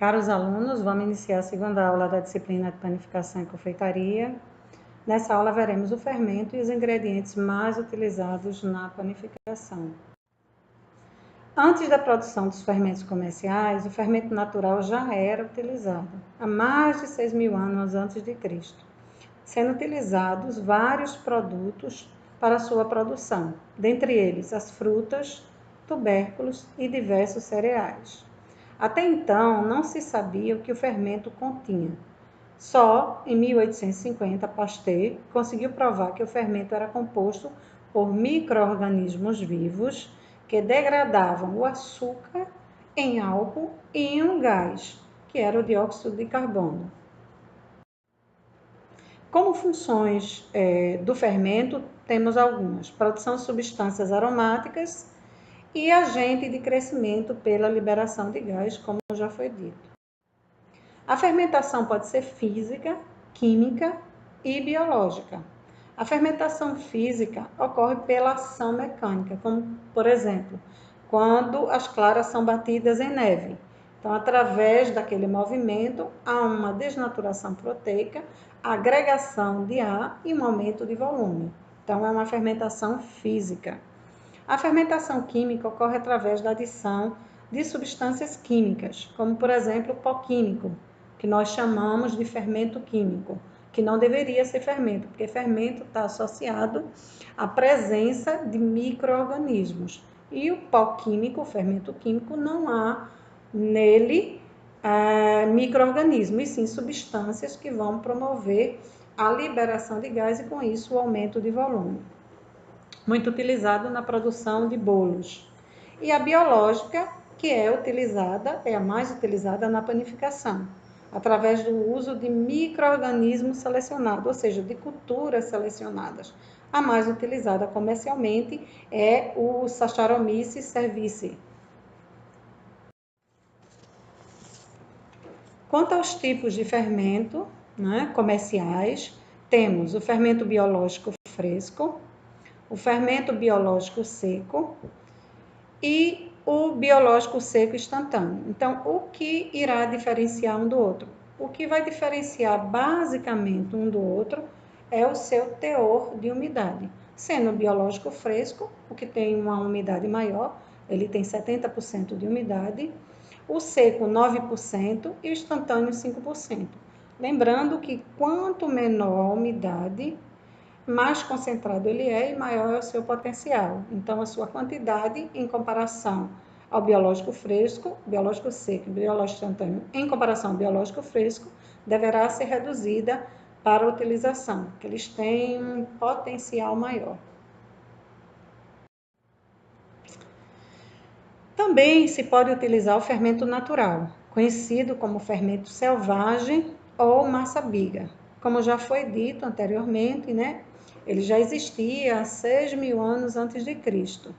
Caros alunos, vamos iniciar a segunda aula da disciplina de panificação e confeitaria. Nessa aula veremos o fermento e os ingredientes mais utilizados na panificação. Antes da produção dos fermentos comerciais, o fermento natural já era utilizado, há mais de 6.000 anos antes de Cristo, sendo utilizados vários produtos para sua produção, dentre eles as frutas, tubérculos e diversos cereais. Até então, não se sabia o que o fermento continha. Só em 1850, Pasteur conseguiu provar que o fermento era composto por micro-organismos vivos que degradavam o açúcar em álcool e em um gás, que era o dióxido de carbono. Como funções do fermento, temos algumas: produção de substâncias aromáticas e agente de crescimento pela liberação de gás, como já foi dito. A fermentação pode ser física, química e biológica. A fermentação física ocorre pela ação mecânica, como, por exemplo, quando as claras são batidas em neve. Então, através daquele movimento, há uma desnaturação proteica, agregação de ar e um aumento de volume. Então, é uma fermentação física. A fermentação química ocorre através da adição de substâncias químicas, como, por exemplo, o pó químico, que nós chamamos de fermento químico, que não deveria ser fermento, porque fermento está associado à presença de micro-organismos. E o pó químico, o fermento químico, não há nele micro-organismos, e sim substâncias que vão promover a liberação de gás e, com isso, o aumento de volume. Muito utilizado na produção de bolos. E a biológica, que é a mais utilizada na panificação, através do uso de micro-organismos selecionados, ou seja, de culturas selecionadas. A mais utilizada comercialmente é o Saccharomyces cerevisiae. Quanto aos tipos de fermento comerciais, temos o fermento biológico fresco, o fermento biológico seco e o biológico seco instantâneo. Então, o que irá diferenciar um do outro? O que vai diferenciar basicamente um do outro é o seu teor de umidade. Sendo o biológico fresco, o que tem uma umidade maior, ele tem 70% de umidade, o seco 9% e o instantâneo 5%. Lembrando que quanto menor a umidade, mais concentrado ele é e maior é o seu potencial. Então, a sua quantidade em comparação ao biológico fresco, biológico seco e biológico instantâneo, em comparação ao biológico fresco, deverá ser reduzida para a utilização, porque eles têm um potencial maior. Também se pode utilizar o fermento natural, conhecido como fermento selvagem ou massa biga. Como já foi dito anteriormente, ele já existia há 6.000 anos antes de Cristo,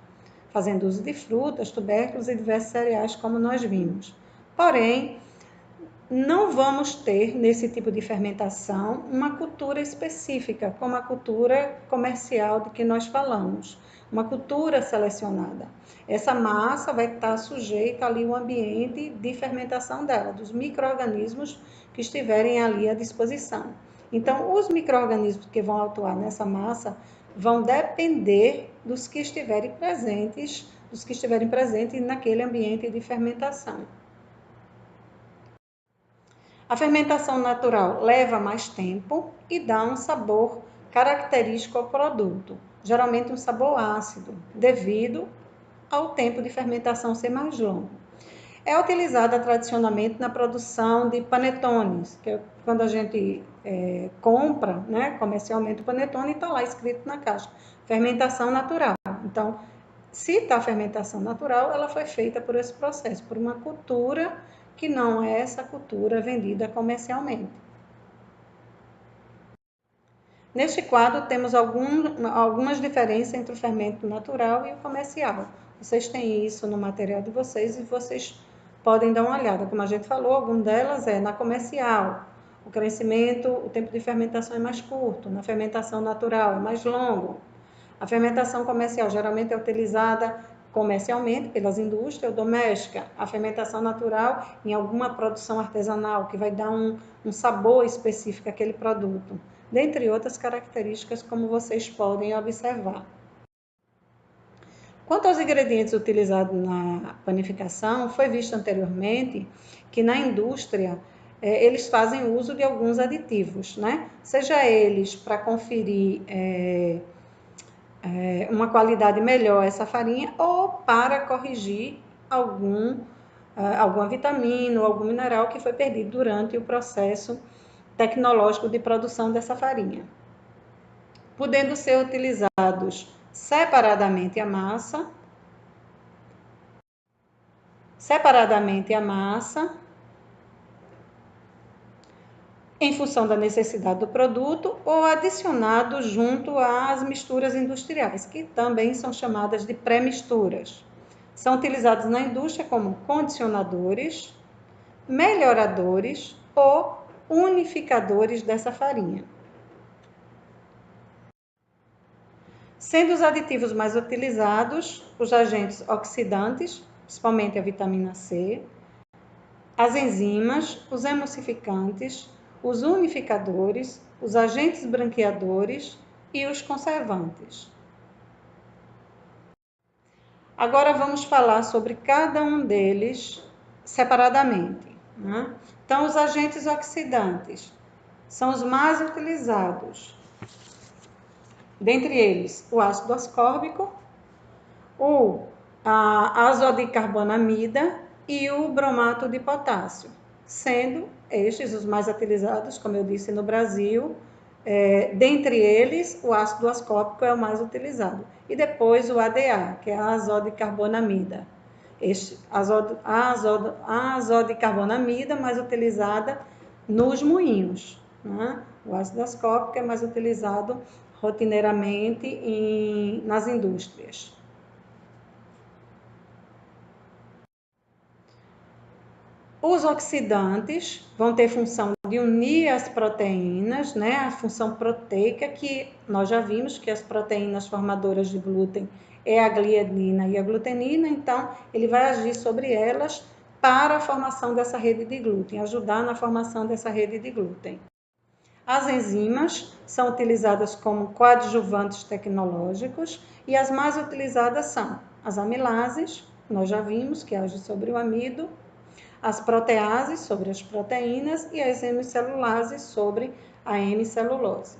fazendo uso de frutas, tubérculos e diversos cereais, como nós vimos. Porém, não vamos ter, nesse tipo de fermentação, uma cultura específica, como a cultura comercial de que nós falamos, uma cultura selecionada. Essa massa vai estar sujeita ali ao ambiente de fermentação dela, dos micro-organismos que estiverem ali à disposição. Então, os micro-organismos que vão atuar nessa massa vão depender dos que estiverem presentes naquele ambiente de fermentação. A fermentação natural leva mais tempo e dá um sabor característico ao produto, geralmente um sabor ácido, devido ao tempo de fermentação ser mais longo. É utilizada tradicionalmente na produção de panetones, que é quando a gente compra comercialmente o panetone, está lá escrito na caixa, fermentação natural. Então, se está fermentação natural, ela foi feita por esse processo, por uma cultura que não é essa cultura vendida comercialmente. Neste quadro, temos algumas diferenças entre o fermento natural e o comercial. Vocês têm isso no material de vocês e vocês podem dar uma olhada. Como a gente falou, algumas delas na comercial. O crescimento, o tempo de fermentação é mais curto. Na fermentação natural é mais longo. A fermentação comercial geralmente é utilizada comercialmente pelas indústrias, ou doméstica, a fermentação natural em alguma produção artesanal, que vai dar um sabor específico àquele produto, dentre outras características, como vocês podem observar. Quanto aos ingredientes utilizados na panificação, foi visto anteriormente que na indústria eles fazem uso de alguns aditivos, né? Seja eles para conferir uma qualidade melhor a essa farinha ou para corrigir alguma vitamina ou algum mineral que foi perdido durante o processo tecnológico de produção dessa farinha. Podendo ser utilizados separadamente a massa, em função da necessidade do produto, ou adicionado junto às misturas industriais, que também são chamadas de pré-misturas. São utilizados na indústria como condicionadores, melhoradores ou unificadores dessa farinha. Sendo os aditivos mais utilizados os agentes oxidantes, principalmente a vitamina C, as enzimas, os emulsificantes, os unificadores, os agentes branqueadores e os conservantes. Agora vamos falar sobre cada um deles separadamente, né? Então, os agentes oxidantes são os mais utilizados. Dentre eles, o ácido ascórbico, a azodicarbonamida e o bromato de potássio, sendo estes os mais utilizados, como eu disse, no Brasil. Dentre eles, o ácido ascórbico é o mais utilizado. E depois o ADA, que é a azodicarbonamida. A azodicarbonamida mais utilizada nos moinhos, né? O ácido ascórbico é mais utilizado rotineiramente nas indústrias. Os oxidantes vão ter função de unir as proteínas, né? A função proteica, que nós já vimos que as proteínas formadoras de glúten é a gliadina e a glutenina, então ele vai agir sobre elas para a formação dessa rede de glúten, ajudar na formação dessa rede de glúten. As enzimas são utilizadas como coadjuvantes tecnológicos e as mais utilizadas são as amilases, nós já vimos que agem sobre o amido, as proteases sobre as proteínas e as hemicelulases sobre a hemicelulose.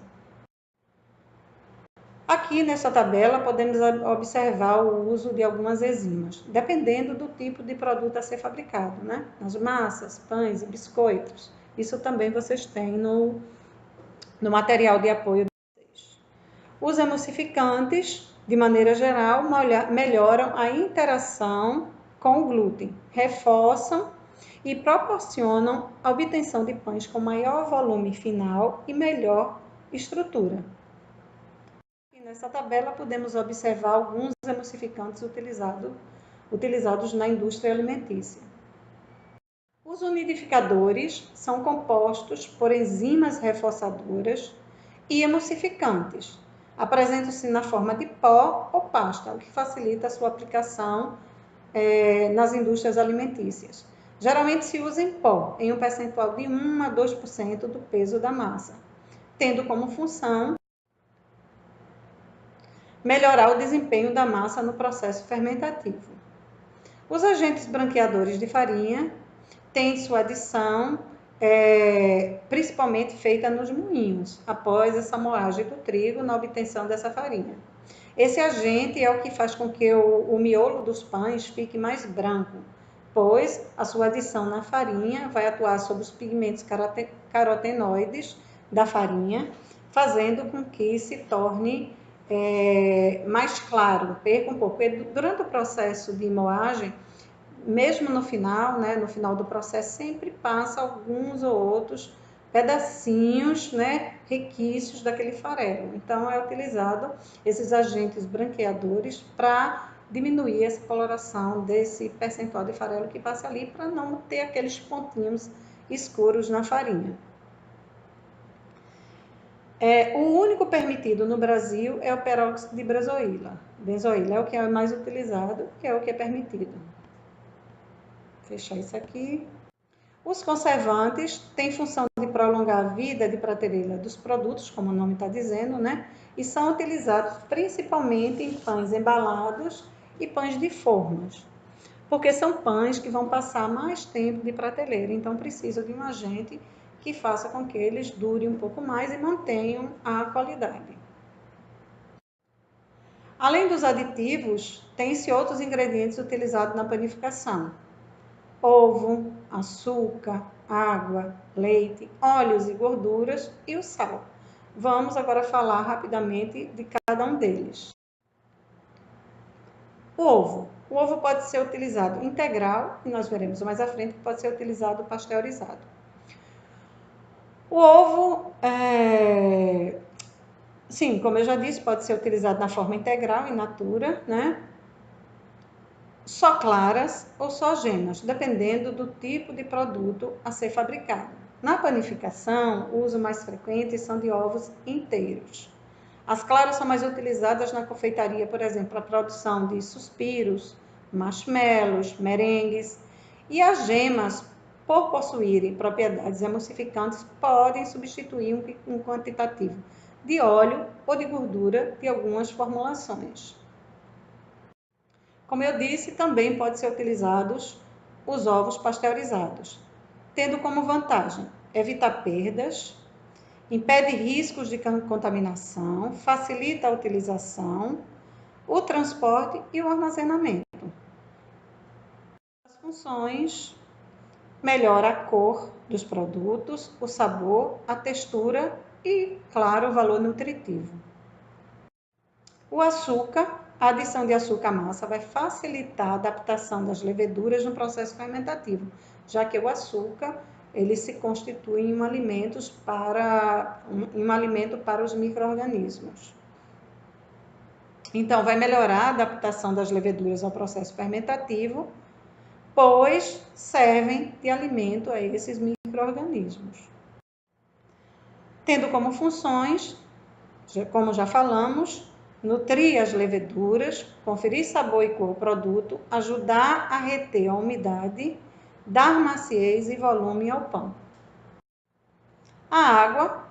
Aqui nessa tabela podemos observar o uso de algumas enzimas, dependendo do tipo de produto a ser fabricado, né? Nas massas, pães e biscoitos. Isso também vocês têm no material de apoio de vocês. Os emulsificantes, de maneira geral, melhoram a interação com o glúten, reforçam e proporcionam a obtenção de pães com maior volume final e melhor estrutura. E nessa tabela podemos observar alguns emulsificantes utilizados na indústria alimentícia. Os umidificadores são compostos por enzimas reforçadoras e emulsificantes. Apresentam-se na forma de pó ou pasta, o que facilita a sua aplicação nas indústrias alimentícias. Geralmente se usa em pó, em um percentual de 1 a 2% do peso da massa, tendo como função melhorar o desempenho da massa no processo fermentativo. Os agentes branqueadores de farinha têm sua adição principalmente feita nos moinhos, após essa moagem do trigo na obtenção dessa farinha. Esse agente é o que faz com que o miolo dos pães fique mais branco, pois a sua adição na farinha vai atuar sobre os pigmentos carotenoides da farinha, fazendo com que se torne mais claro, perca um pouco. Durante o processo de moagem, mesmo no final, né, no final do processo, sempre passa alguns ou outros pedacinhos, né, requisitos daquele farelo. Então, é utilizado esses agentes branqueadores para diminuir essa coloração desse percentual de farelo que passa ali, para não ter aqueles pontinhos escuros na farinha. O único permitido no Brasil é o peróxido de benzoíla. Benzoíla é o que é mais utilizado, que é o que é permitido. Vou fechar isso aqui. Os conservantes têm função de prolongar a vida de prateleira dos produtos, como o nome está dizendo, né? E são utilizados principalmente em pães embalados e pães de formas, porque são pães que vão passar mais tempo de prateleira, então precisa de um agente que faça com que eles durem um pouco mais e mantenham a qualidade. Além dos aditivos, tem-se outros ingredientes utilizados na panificação: ovo, açúcar, água, leite, óleos e gorduras e o sal. Vamos agora falar rapidamente de cada um deles. O ovo. O ovo pode ser utilizado integral, e nós veremos mais à frente que pode ser utilizado pasteurizado. O ovo, sim, como eu já disse, pode ser utilizado na forma integral, in natura, né? Só claras ou só gemas, dependendo do tipo de produto a ser fabricado. Na panificação, o uso mais frequente são de ovos inteiros. As claras são mais utilizadas na confeitaria, por exemplo, para a produção de suspiros, marshmallows, merengues. E as gemas, por possuírem propriedades emulsificantes, podem substituir um quantitativo de óleo ou de gordura de algumas formulações. Como eu disse, também pode ser utilizados os ovos pasteurizados, tendo como vantagem evitar perdas, impede riscos de contaminação, facilita a utilização, o transporte e o armazenamento. As funções: melhora a cor dos produtos, o sabor, a textura e, claro, o valor nutritivo. O açúcar, a adição de açúcar à massa vai facilitar a adaptação das leveduras no processo fermentativo, já que o açúcar ele se constitui em um alimento para os micro-organismos. Então, vai melhorar a adaptação das leveduras ao processo fermentativo, pois servem de alimento a esses micro-organismos. Tendo como funções, como já falamos, nutrir as leveduras, conferir sabor e cor ao produto, ajudar a reter a umidade, dar maciez e volume ao pão. A água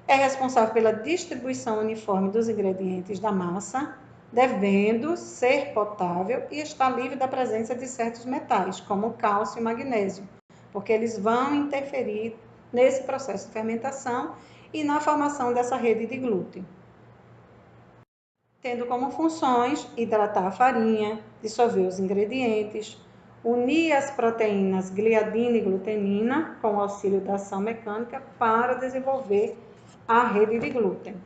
é responsável pela distribuição uniforme dos ingredientes da massa, devendo ser potável e estar livre da presença de certos metais, como cálcio e magnésio, porque eles vão interferir nesse processo de fermentação e na formação dessa rede de glúten. Tendo como funções hidratar a farinha, dissolver os ingredientes, unir as proteínas gliadina e glutenina com o auxílio da ação mecânica para desenvolver a rede de glúten.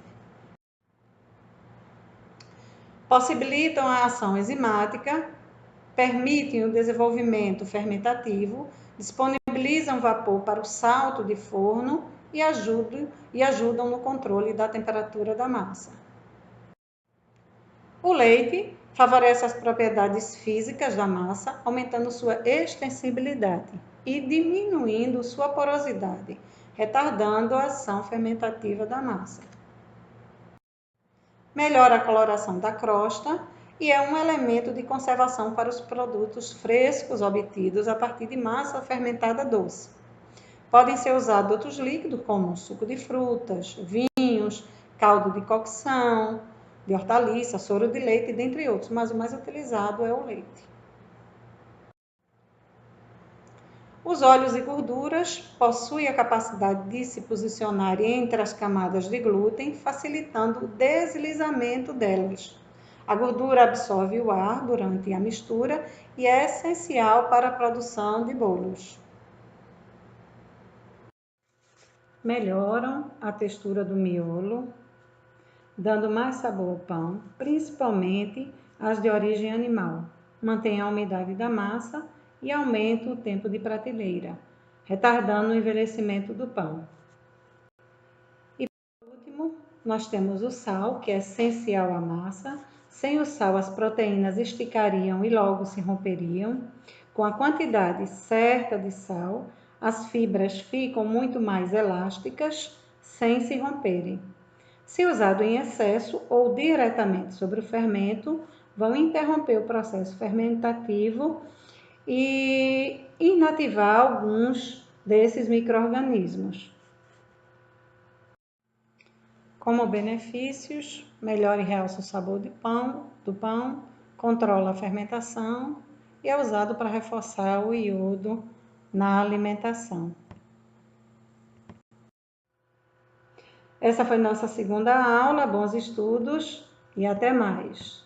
Possibilitam a ação enzimática, permitem o desenvolvimento fermentativo, disponibilizam vapor para o salto de forno e ajudam no controle da temperatura da massa. O leite favorece as propriedades físicas da massa, aumentando sua extensibilidade e diminuindo sua porosidade, retardando a ação fermentativa da massa. Melhora a coloração da crosta e é um elemento de conservação para os produtos frescos obtidos a partir de massa fermentada doce. Podem ser usados outros líquidos, como suco de frutas, vinhos, caldo de cocção, de hortaliça, soro de leite, dentre outros, mas o mais utilizado é o leite. Os óleos e gorduras possuem a capacidade de se posicionar entre as camadas de glúten, facilitando o deslizamento delas. A gordura absorve o ar durante a mistura e é essencial para a produção de bolos. Melhoram a textura do miolo, dando mais sabor ao pão, principalmente as de origem animal. Mantém a umidade da massa e aumenta o tempo de prateleira, retardando o envelhecimento do pão. E por último, nós temos o sal, que é essencial à massa. Sem o sal, as proteínas esticariam e logo se romperiam. Com a quantidade certa de sal, as fibras ficam muito mais elásticas, sem se romperem. Se usado em excesso ou diretamente sobre o fermento, vão interromper o processo fermentativo e inativar alguns desses micro-organismos. Como benefícios, melhora e realça o sabor do pão, controla a fermentação e é usado para reforçar o iodo na alimentação. Essa foi nossa segunda aula, bons estudos e até mais!